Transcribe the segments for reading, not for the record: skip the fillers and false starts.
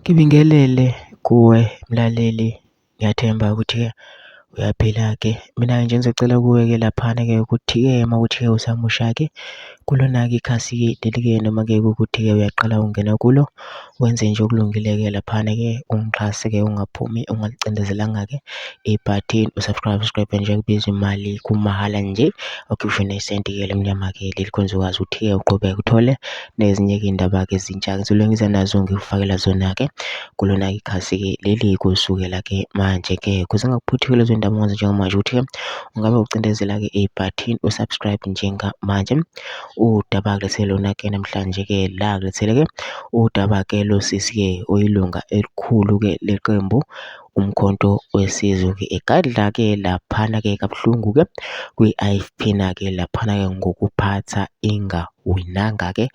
Ngibingelele kuwe mlaleli, ngiyathemba ukuthi-ke uyaphila-ke. Mina-ke nje ngizocela kuwe-ke laphana-ke ukuthi-ke mawukuthi-ke usamusha-ke kulona-ke ikhasi-ke leli-ke noma-ke kuwukuthi-ke uyaqala ungena kulo, wenze nje okulungile-ke laphana-ke ungixhase-ke ungaphumi ungalicindezelanga-ke ibhathini usubscribe nje kubiza imali kumahhala nje okhipha nesenti-ke lemnyama-ke leli khona uzokwazi ukuthi-ke uqhubeke uthole nezinye-ke iy'ndaba-ke ezintsha-ke ngizobe ngiza nazo ngikufakela zona-ke kulona-ke ikhasi-ke leli kusukela-ke manje-ke kuze ngakuphuthi-ke lezo ndaba ongazi njengamanje ukuthi-ke ungabe ucindezela-ke ibhathini usubscribe njengamanje. Udaba kulethele lona-ke namhlanje-ke la kulethele-ke udaba-ke losisi-ke oyilunga elikhulu-ke leqembu Umkhonto Wesizwe-ke egadla-ke laphana-ke kabuhlungu-ke kwi-IFP na-ke laphana-ke ngokuphatha ingawinanga-ke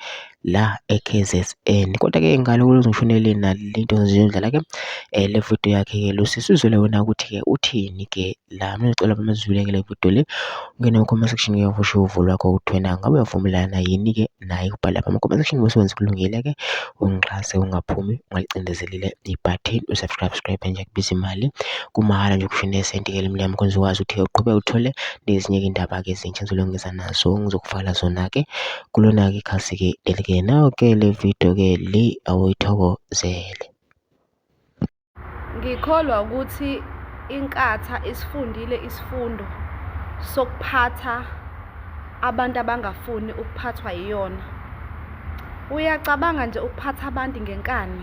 la e-KZN. Kodwa-ke ngaloko ngishonele nalento ngizodlala-ke le video yakhe-ke losisi uzwele wena ukuthi-ke uthini-ke la. Mina ngicela bamazwile-ke le video le ungene ku-comment section-ke uvushe uvo lwakho ukuthi wena ngabe uyavumelana yini-ke naye kubhala lapha ama-comment section bese wenza kulungile-ke ungixhase ungaphumi ungalicindezelile ibhathini usubscribe nje kubiza imali kumahhala nje ukusho nesenti-ke lemnyama khona uzokwazi ukuthi-ke uqhubeke uthole nezinye-ke iy'ndaba-ke ezintsha engizobe ngiza nazo ngizokufakela zona-ke kulona-ke ikhasi-ke leli-ke. Nayo-ke le video-ke le awuyithokozele. Ngikholwa ukuthi inkatha isifundile isifundo sokuphatha abantu abangafuni ukuphathwa yiyona. Uyacabanga nje ukuphatha abantu ngenkani,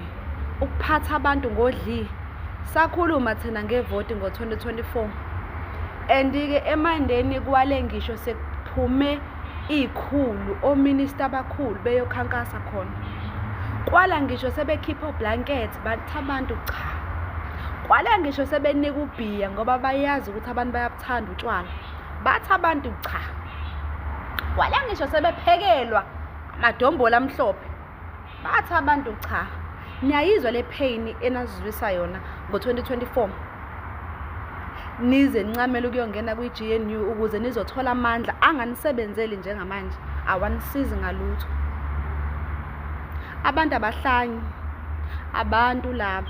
ukuphatha abantu ngodli. Sakhuluma thina ngevoti ngo-2024 and-ke emandeni kwale ngisho sekuphume ikhulu ominista abakhulu beyokhankasa khona. Kwala ngisho sebekhipha oblanket bathi abantu cha. Kwala ngisho sebenika ubhiya ngoba bayazi ukuthi abantu bayabuthanda utshwala. Bathi abantu cha. Kwala ngisho sebephekelwa amadombolo amhlophe. Bathi abantu cha. Niyayizwa le pain enazizwisa yona ngo-2024. Nize ncamela ukuyongena kwi-GNU ukuze nizothola amandla anganisebenzeli njengamanje, awanisizi ngalutho. Abantu abahlanyi, abantu laba